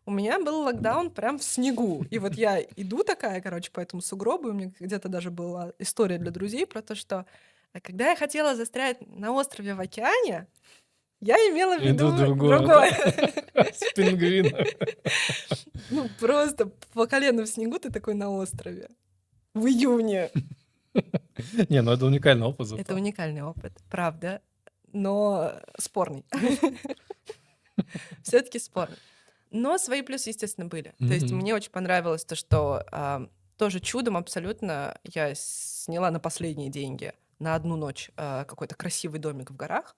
у меня был локдаун прям в снегу. И вот я иду такая, короче, по этому сугробу, и у меня где-то даже была история для друзей про то, что когда я хотела застрять на острове в океане, я имела в Иду виду другое, другое. С пингвином. Ну, просто по колено в снегу ты такой на острове. В июне. Не, ну это уникальный опыт Это зато. уникальный опыт, правда, но спорный. Все-таки спорный. Но свои плюсы, естественно, были. То есть Мгм. мне очень понравилось то, что тоже чудом абсолютно я сняла на последние деньги на одну ночь какой-то красивый домик в горах,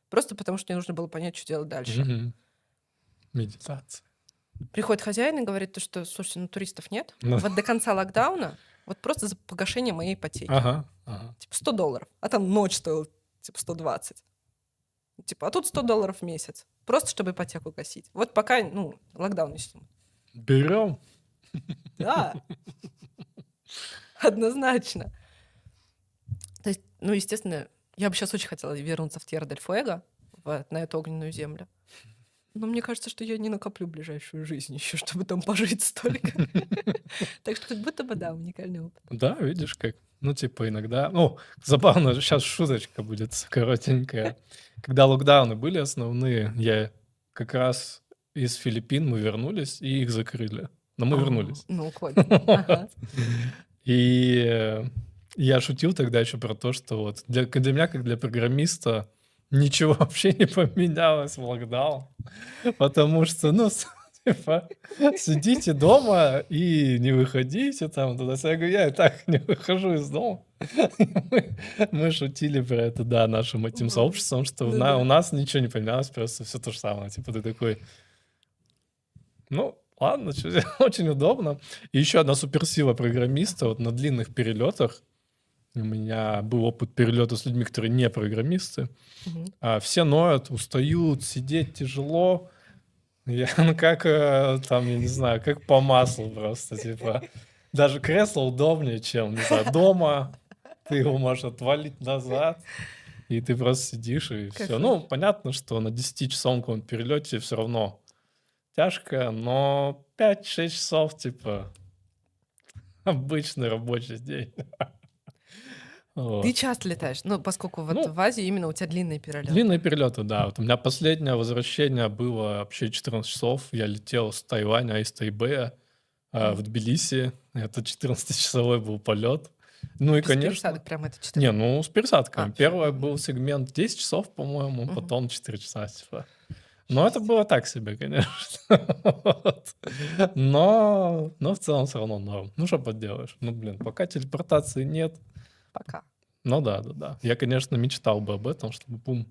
просто потому что мне нужно было понять, что делать дальше. Мгм. Медитация. Приходит хозяин и говорит, то, что, слушайте, ну туристов нет. Ну. Вот до конца локдауна, вот просто за погашение моей ипотеки. Ага, ага. Типа $100. А там ночь стоила типа 120. Типа, а тут $100 в месяц. Просто чтобы ипотеку гасить. Вот пока, ну, локдаун не снимут. Берем. Да. Однозначно. То есть, ну, естественно, я бы сейчас очень хотела вернуться в Тьерра-дель-Фуэго, на эту огненную землю. Но мне кажется, что я не накоплю ближайшую жизнь еще, чтобы там пожить столько. Так что как будто бы, да, уникальный опыт. Да, видишь как. Ну, типа, иногда... Ну, забавно, сейчас шуточка будет коротенькая. Когда локдауны были основные, я как раз из Филиппин мы вернулись, и их закрыли. Но мы вернулись. Ну, классно. Ага. И я шутил тогда еще про то, что вот для меня, как для программиста, ничего вообще не поменялось в локдаун. Потому что, ну, типа, сидите дома и не выходите там туда. Я говорю, я и так не выхожу из дома. Мы шутили про это, да, нашим этим Мгм. сообществом, что Ну да. у нас ничего не поменялось, просто все то же самое. Типа ты такой, ну, ладно, чё, очень удобно. И еще одна суперсила программиста вот на длинных перелетах. У меня был опыт перелета с людьми, которые не программисты. Мгм. Все ноют, устают, сидеть тяжело. Я, ну, как, там, я не знаю, как по маслу просто, типа. Даже кресло удобнее, чем, не знаю, дома. Ты его можешь отвалить назад, и ты просто сидишь, и все. Кайфуешь. Ну, понятно, что на 10-часовом каком-то перелете все равно тяжко, но 5-6 часов, типа, обычный рабочий день. Ты Вот. часто летаешь? Ну, поскольку вот Ну, в Азии именно у тебя длинные перелеты. длинные перелеты, да. Вот у меня последнее возвращение было вообще 14 часов. Я летел с Тайваня, из Тайбэя в Тбилиси. Это 14-часовой был полет. Ну и, Без конечно... пересадок прям это 4. Не, ну с пересадками. всё. Первый был сегмент 10 часов, по-моему, потом 4 часа, типа. Но это было так себе, конечно. Вот. Но в целом все равно норм. Ну, что поделаешь? Ну, блин, пока телепортации нет. Пока. Ну да. Я, конечно, мечтал бы об этом, чтобы бум.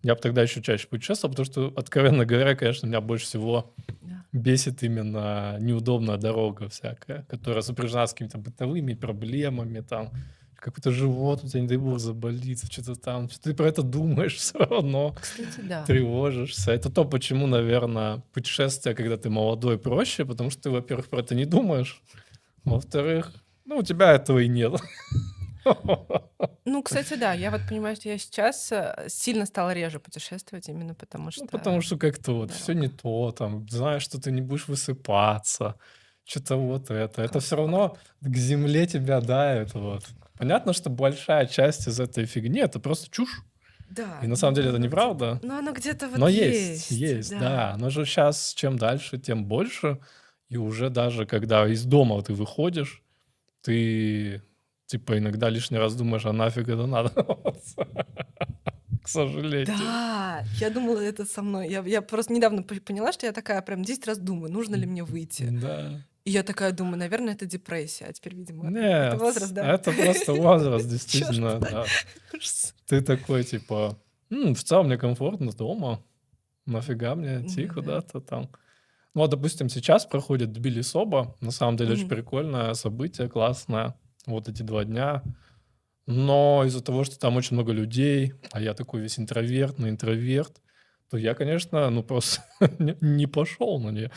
Я бы тогда еще чаще путешествовал, потому что, откровенно говоря, конечно, меня больше всего Да. бесит именно неудобная дорога всякая, которая сопряжена с какими-то бытовыми проблемами, там, какой-то живот у тебя, не дай бог, заболит, что-то там, что ты про это думаешь все равно, Кстати, да. тревожишься. Это то, почему, наверное, путешествие, когда ты молодой, проще, потому что ты, во-первых, про это не думаешь, во-вторых, ну, у тебя этого и нет. Ну, кстати, да, я вот понимаю, что я сейчас сильно стала реже путешествовать, именно потому что... Ну, потому что как-то вот все не то, там, знаешь, что ты не будешь высыпаться, что-то вот это. Это все равно к земле тебя давит, вот. Понятно, что большая часть из этой фигни — это просто чушь. Да, И на самом деле это оно где-то, неправда. но оно где-то Но вот есть, есть, да. да. Но же сейчас чем дальше, тем больше. И уже даже когда из дома ты выходишь, ты типа иногда лишний раз думаешь, а нафиг это надо? Вот. К сожалению. Да, я думала, это со мной. Я просто недавно поняла, что я такая прям 10 раз думаю, нужно ли мне выйти. Да. И я такая думаю, наверное, это депрессия. А теперь, видимо, это Нет, возраст, да? это просто возраст, Чёрт. действительно, да. Ужас. Ты такой типа: в целом мне комфортно дома, нафига мне идти Да-да. куда-то там". Ну, вот, допустим, сейчас проходит Тбилисоба. На самом деле очень Мгм. прикольное событие, классное. Вот эти 2 дня. Но из-за того, что там очень много людей, а я такой весь интровертный интроверт, то я, конечно, ну, просто не пошел на нее.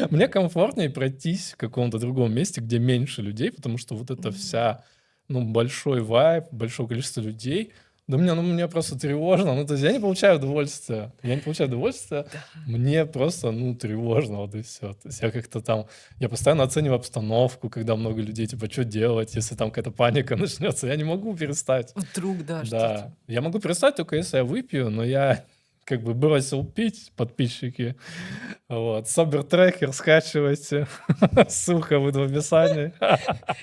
Мне комфортнее пройтись в каком-то другом месте, где меньше людей, потому что вот эта М. вся, ну, большой вайб, большое количество людей, да мне просто тревожно. Ну, то есть я не получаю удовольствия. Я не получаю удовольствия, Да. мне просто, ну, тревожно, вот и все. То есть я как-то там я постоянно оцениваю обстановку, когда много людей, типа, что делать, если там какая-то паника начнется. Я не могу перестать. Вдруг, да, что-то. Да, я могу перестать только если я выпью, но я как бы бросил пить, подписчики. Вот. Собер-трекер скачивайте. Ссылка будет в описании.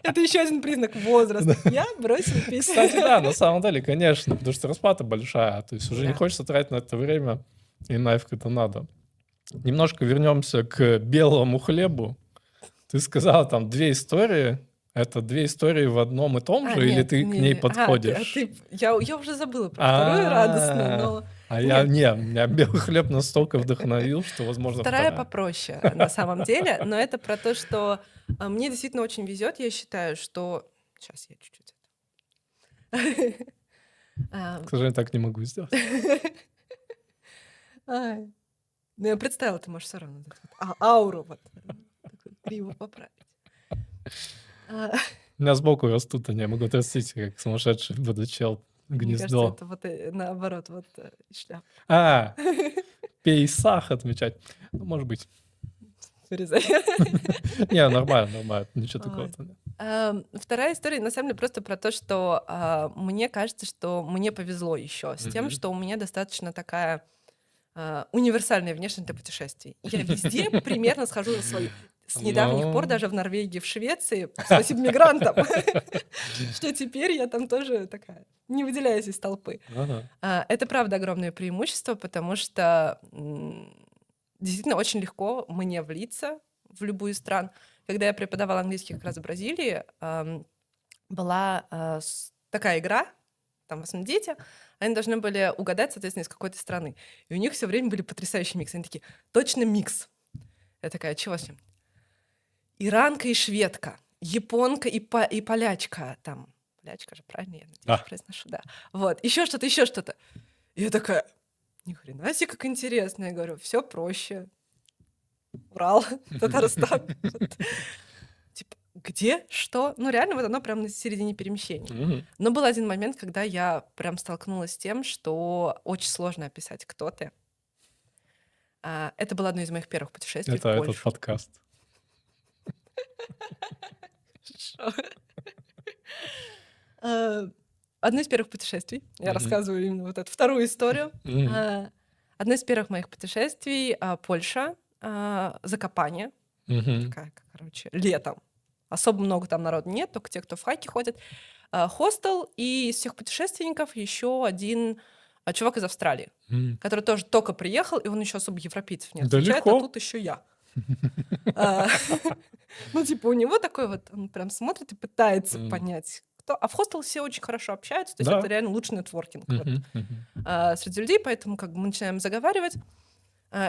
Это еще один признак возраста. Я бросил пить. Кстати, да, на самом деле, конечно, потому что расплата большая. То есть уже не Да. хочется тратить на это время, и нафиг это надо. Немножко вернемся к белому хлебу. Ты сказала там 2 истории. Это 2 истории в одном и том же, или Нет, ты к ней не. подходишь? Я уже забыла про вторую радостную, но нет, Меня белый хлеб настолько вдохновил, что, возможно, вторая вторая. попроще на самом деле, но это про то, что мне действительно очень везет. Я считаю, что сейчас я чуть-чуть. К Ам, сожалению, так не могу сделать. ай, ну, я представила, ты можешь всё равно вот эту вот ауру вот, такую гриву поправить. А, У меня сбоку растут они, я могу отрастить, как сумасшедший буду чел, Мне кажется, гнездо. это вот, наоборот, вот, шляпа. А, Пейсах отмечать. Ну, может быть. Вырезай. Не, нормально, нормально, ничего такого Ой. там нет. Вторая история, на самом деле, просто про то, что, мне кажется, что мне повезло еще с тем, Мгм. что у меня достаточно такая, универсальная внешность для путешествий. Я везде примерно схожу за свою. С недавних пор Ну. даже в Норвегии, в Швеции, спасибо мигрантам, что теперь я там тоже такая, не выделяюсь из толпы. Ага. Это правда огромное преимущество, потому что, действительно очень легко мне влиться в любую из стран. Когда я преподавала английский как раз в Бразилии, была, такая игра, там в основном дети, они должны были угадать, соответственно, из какой-то страны. И у них все время были потрясающие миксы. Они такие: "Точно микс". Я такая: "Чего с ним?" Иранка и шведка, японка и полячка там. Полячка же, правильно я надеюсь А. произношу, да. Вот, еще что-то, еще что-то. И я такая: "Ни хрена себе, как интересно". Я говорю: "Все проще. Урал, Татарстан". Вот. Типа, где? Что? Ну, реально, вот оно прям на середине перемещений. Мгм. Но был один момент, когда я прям столкнулась с тем, что очень сложно описать, кто ты. Это было одно из моих первых путешествий в Это этот Польшу. подкаст. А, Одно из первых путешествий. Я Мгм. рассказываю именно вот эту вторую историю. Мгм. Одно из первых моих путешествий, Польша, Закопане. Мгм. Такая, короче, летом. Особо много там народу нет, только те, кто в хайке ходят. Хостел, и из всех путешественников еще один чувак из Австралии, М. который тоже только приехал, и он еще особо европейцев не встречает, а Далеко. тут еще я. А, Ну, типа, у него такой вот, он прям смотрит и пытается М. понять, кто. А в хостел все очень хорошо общаются, то есть это Да. реально лучший нетворкинг вот, Мгм. Мгм. среди людей, поэтому как бы мы начинаем заговаривать,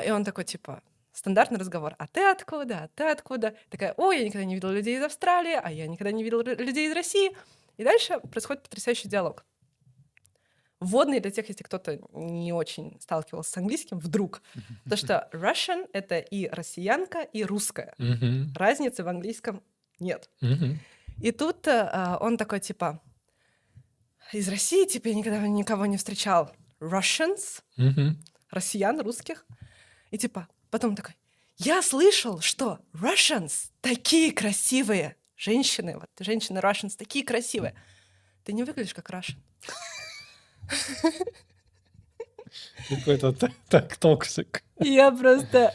и он такой, типа, стандартный разговор: "А ты откуда? А ты откуда?" Такая: "Ой, я никогда не видела людей из Австралии, а я никогда не видела людей из России". И дальше происходит потрясающий диалог. Вводный для тех, если кто-то не очень сталкивался с английским, вдруг. То, что Russian — это и россиянка, и русская. Мгм. Разницы в английском нет. Мгм. И тут он такой, типа, из России, типа, я никогда никого не встречал. Russians, Мгм. россиян, русских. И типа, потом такой: "Я слышал, что Russians такие красивые женщины, вот женщины Russians такие красивые. Ты не выглядишь как Russian". Какой-то так токсик. И я просто...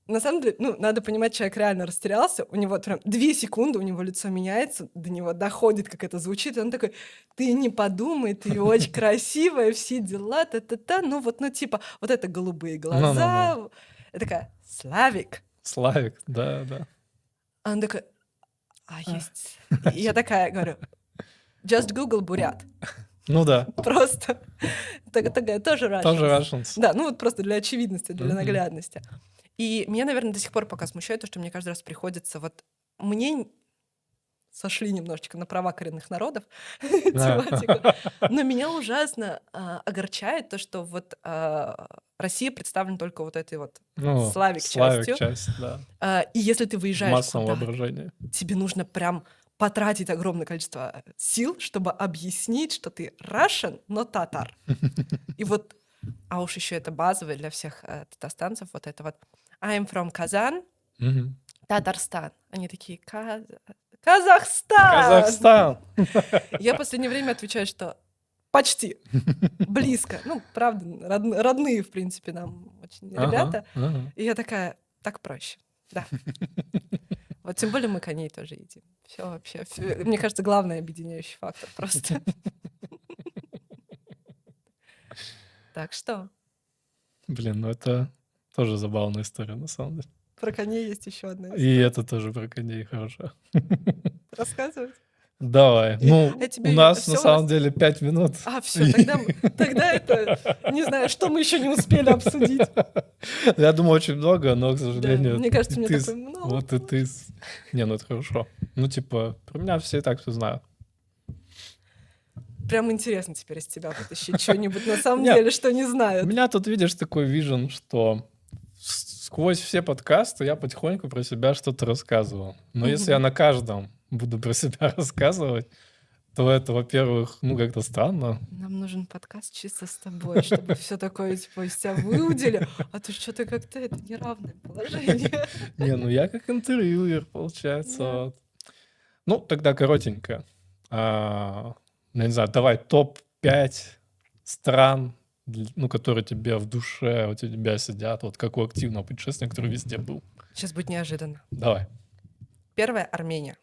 На самом деле, ну, надо понимать, человек реально растерялся. У него прям 2 секунды, у него лицо меняется, до него доходит, как это звучит. И он такой: ты не подумай, ты очень красивая, все дела, та-та-та. Ну вот, ну типа, вот это голубые Ну-ну-ну. глаза. Я такая: Славик. Славик, да. А он такой: а есть... И я такая говорю: just Google бурят. Ну да, Просто такая тоже тоже Russians. Russians. Да, ну вот просто для очевидности, для Мгм. наглядности. И меня, наверное, до сих пор пока смущает то, что мне каждый раз приходится вот... Мне сошли немножечко на права коренных народов тематику, но меня ужасно огорчает то, что вот Россия представлена только вот этой вот Ну, славик Славик частью. часть, да. И если ты В выезжаешь массовом куда-то, воображении. тебе нужно прям потратить огромное количество сил, чтобы объяснить, что ты Russian, но татар. И вот, а уж еще это базовое для всех татарстанцев, вот это вот I'm from Казан, Мгм. Татарстан. Они такие: Казахстан! Казахстан! Я в последнее время отвечаю, что почти, близко. Ну, правда, родные, в принципе, нам очень ребята. Ага. И я такая: так проще. Да. Вот тем более мы коней тоже едим. Все вообще. Мне кажется, главный объединяющий фактор просто. Так что Блин, ну это тоже забавная история, на самом деле. про коней есть еще одна И история. это тоже про коней хорошо. Рассказывать? Давай. А Ну, у тебе нас на все у нас? самом деле 5 минут. А, все, тогда это, не знаю, что мы еще не успели обсудить. Я думаю, очень много, но, к Да, сожалению, мне кажется, и мне ты... такой много. Вот и ты... Не, ну это хорошо. Ну, типа, про меня все и так все знают. Прям интересно теперь из тебя вытащить что-нибудь на самом Нет, деле, что не У знают. меня тут, видишь, такой вижен, что сквозь все подкасты я потихоньку про себя что-то рассказывал. Но если я Мгм. на каждом буду про себя рассказывать, то это, во-первых, ну, как-то странно. Нам нужен подкаст чисто с тобой, чтобы все такое типа из тебя выудили, а то что-то как-то это неравное положение. Не, ну я как интервьюер, получается. Да. Вот. Ну, тогда коротенько. Ну, не знаю, давай топ-5 стран, ну, которые тебе в душе, у тебя сидят, вот как у активного путешественника, который везде был. Сейчас будет неожиданно. Давай. Первое — Армения.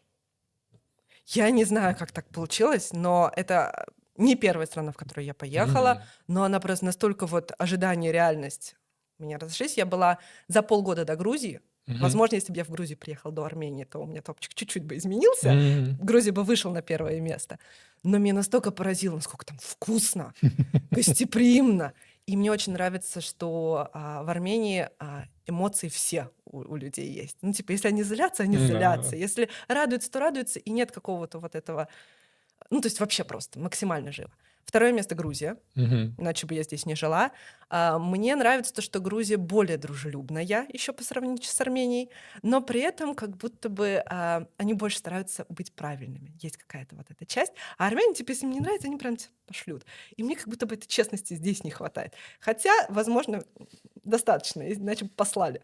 Я не знаю, как так получилось, но это не первая страна, в которую я поехала, но она просто настолько вот ожидание, реальность меня разошлись. Я была за полгода до Грузии. Возможно, если бы я в Грузию приехала до Армении, то у меня топчик чуть-чуть бы изменился. Грузия бы вышел на первое место. Но меня настолько поразило, насколько там вкусно, гостеприимно. И мне очень нравится, что в Армении эмоции все у людей есть. Ну, типа, если они злятся, они злятся. Если радуются, то радуются, и нет какого-то вот этого... Ну, то есть вообще просто максимально живо. Второе место — Грузия. Иначе бы я здесь не жила. Мне нравится то, что Грузия более дружелюбная еще по сравнению с Арменией, но при этом как будто бы они больше стараются быть правильными. Есть какая-то вот эта часть. А армяне, типа, если им не нравится, они прям тебя пошлют. И мне как будто бы этой честности здесь не хватает. Хотя, возможно, достаточно, иначе бы послали.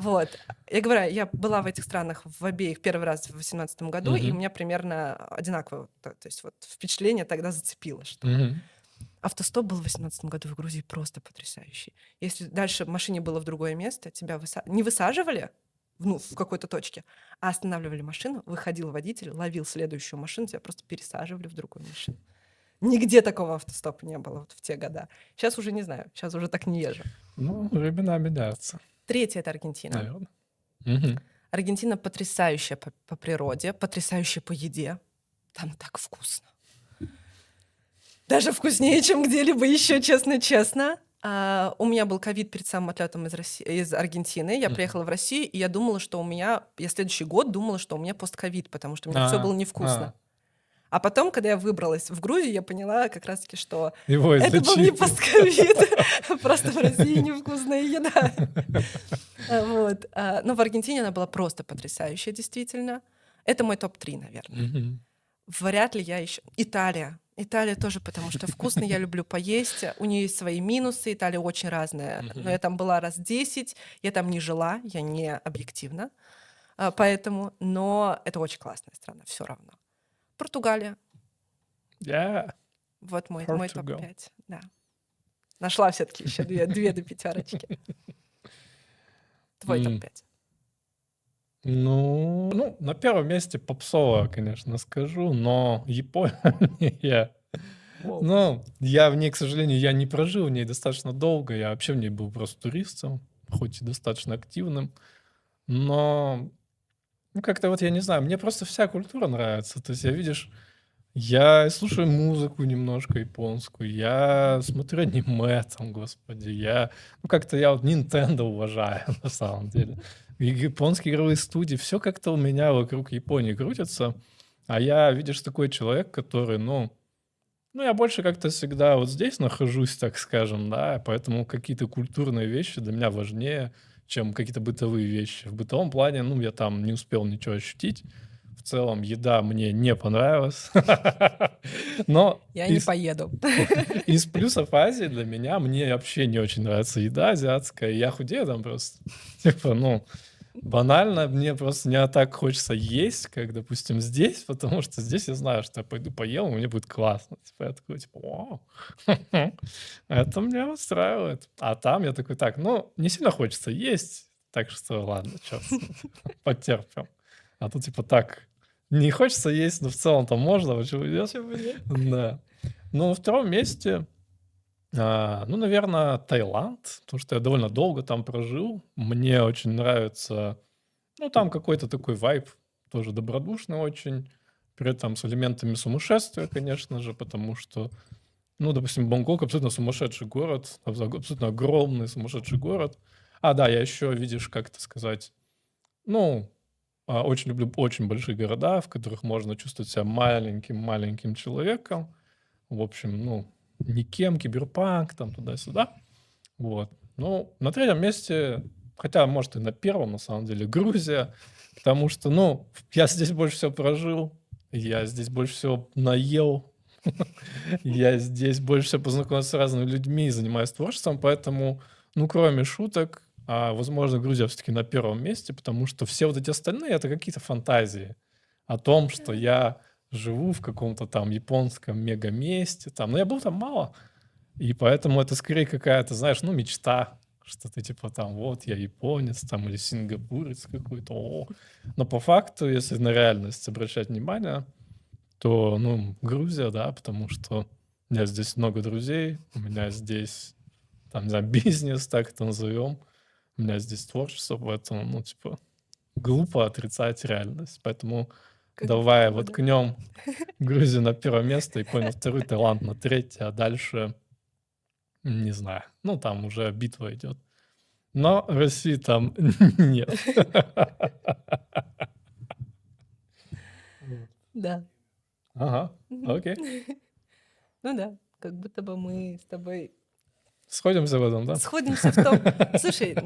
Вот. Я говорю, я была в этих странах в обеих первый раз в 2018 году, и у меня примерно одинаковое, то есть вот впечатление тогда зацепило, что автостоп был в 2018 году в Грузии просто потрясающий. Если дальше в машине было в другое место, тебя не высаживали, ну, в какой-то точке, а останавливали машину, выходил водитель, ловил следующую машину, тебя просто пересаживали в другую машину. Нигде такого автостопа не было вот в те года. Сейчас уже не знаю, сейчас уже так не езжу. Ну, времена меняются, Третье — это Аргентина. наверное. Аргентина потрясающая по природе, потрясающая по еде. Там так вкусно. Даже вкуснее, чем где-либо еще, честно-честно. У меня был ковид перед самым отлетом из Аргентины. Я приехала в Россию, и я думала, что у меня... Я следующий год думала, что у меня постковид, потому что у меня все было невкусно. А потом, когда я выбралась в Грузию, я поняла как раз-таки, что Его это был не излечили. постковид, просто в России невкусная еда. Вот. Но в Аргентине она была просто потрясающая, действительно. Это мой топ-3, наверное. Вряд ли я еще... Италия. Италия тоже, потому что вкусно, я люблю поесть. У нее есть свои минусы, Италия очень разная. Но я там была раз 10, я там не жила, я не объективна. Поэтому... Но это очень классная страна, все равно. Португалия. Yeah. Вот мой Portugal. топ-5, да. Нашла все-таки еще две до пятерочки. Твой М, топ-5. Ну, на первом месте попсово, конечно, скажу, но Япония. Воу. Ну, я в ней, к сожалению, я не прожил в ней достаточно долго. Я вообще в ней был просто туристом, хоть и достаточно активным. Но, ну, как-то вот я не знаю, мне просто вся культура нравится. То есть я, видишь, я слушаю музыку немножко японскую, я смотрю аниме там, господи, ну, как-то я вот Nintendo уважаю на самом деле. И японские игровые студии, все как-то у меня вокруг Японии крутится. А я, видишь, такой человек, который, ну, я больше как-то всегда вот здесь нахожусь, так скажем, да, поэтому какие-то культурные вещи для меня важнее, чем какие-то бытовые вещи. В бытовом плане, ну, я там не успел ничего ощутить. В целом, еда мне не понравилась. Но Я не поеду. из плюсов Азии для меня, мне вообще не очень нравится еда азиатская. Я худею там просто. Типа, ну, банально, мне просто не так хочется есть, как, допустим, здесь, потому что здесь я знаю, что я пойду поем, и мне будет классно. Типа, я такой, типа, вау, это меня устраивает. А там я такой, так, ну, не сильно хочется есть, так что ладно, что, потерпим. А тут, типа, так, не хочется есть, но в целом-то можно, почему нет? Почему нет? Да. Ну, на втором месте, ну, наверное, Таиланд, потому что я довольно долго там прожил. Мне очень нравится, ну, там какой-то такой вайб, тоже добродушный очень, при этом с элементами сумасшествия, конечно же, потому что, ну, допустим, Бангкок абсолютно сумасшедший город, абсолютно огромный сумасшедший город. А, да, я еще, видишь, как это сказать, ну, очень люблю очень большие города, в которых можно чувствовать себя маленьким-маленьким человеком. В общем, ну, никем, киберпанк, там туда-сюда. Вот. Ну, на третьем месте, хотя, может, и на первом, на самом деле, Грузия, потому что, ну, я здесь больше всего прожил, я здесь больше всего наел, я здесь больше всего познакомился с разными людьми и занимаюсь творчеством, поэтому, ну, кроме шуток, возможно, Грузия все-таки на первом месте, потому что все вот эти остальные — это какие-то фантазии о том, что я живу в каком-то там японском мегаместе, там, но я был там мало, и поэтому это скорее какая-то, знаешь, ну, мечта, что ты типа там, вот, я японец, там, или сингапурец какой-то, но по факту, если на реальность обращать внимание, то, ну, Грузия, да, потому что у меня здесь много друзей, у меня здесь, там, не знаю, бизнес, так это назовем, у меня здесь творчество, поэтому, ну, типа, глупо отрицать реальность. Поэтому Как давай будто бы, да. воткнем Грузию на первое место, Японию на второе, Таиланд на третье, а дальше, не знаю, ну, там уже битва идет. Но России там нет. Вот. Да. Ага, Мгм. окей. Ну да, как будто бы мы с тобой Сходимся в этом, да? сходимся в том. Слушай,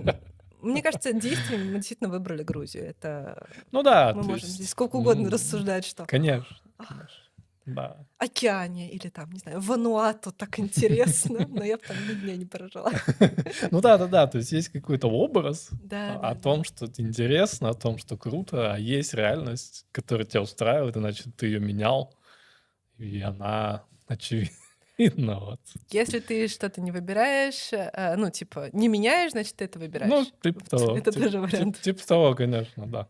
мне кажется, действиями мы действительно выбрали Грузию. Это Ну да, мы то можем здесь есть, сколько угодно рассуждать, что конечно, «Ах, конечно, да. океане или там, не знаю, Вануату так интересно, но я бы там ни дня не прожила. Ну да-да-да, то есть есть какой-то образ Да, о да, да. том, что это интересно, о том, что круто, а есть реальность, которая тебя устраивает, иначе ты ее менял, и она очевидна, вот. Если ты что-то не выбираешь, ну, типа, не меняешь, значит, ты это Ну, выбираешь. типа того, Это тоже вариант. типа того, конечно, да.